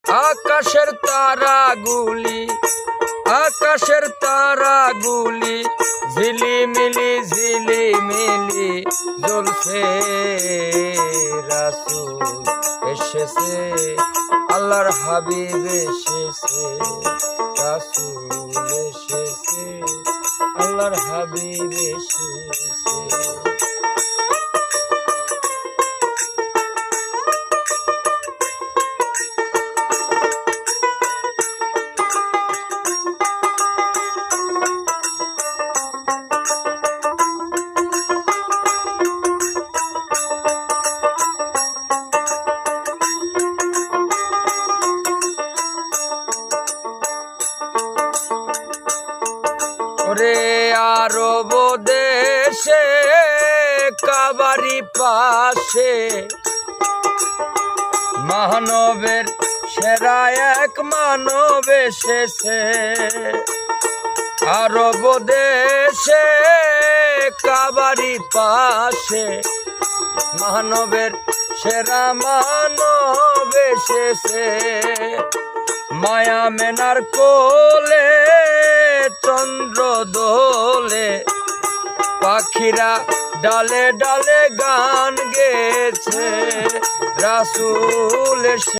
আকাশের তারাগুলি ঝিলিমিলি জ্বলছে। রাসূল এসেছে, আল্লাহর হাবিব এসেছে, রাসূল এসেছে, আল্লাহর হাবিব এসেছে। ওরে আরব দেশে কাবারি পাশে মানবের সেরা এক মানব এসেছে। আরব দেশে কাবারি পাশে মানবের সেরা মানব এসেছে। মায়া মেনার কোলে চন্দ্র দোলে, পাখিরা ডালে ডালে গান গেছে। রাসূল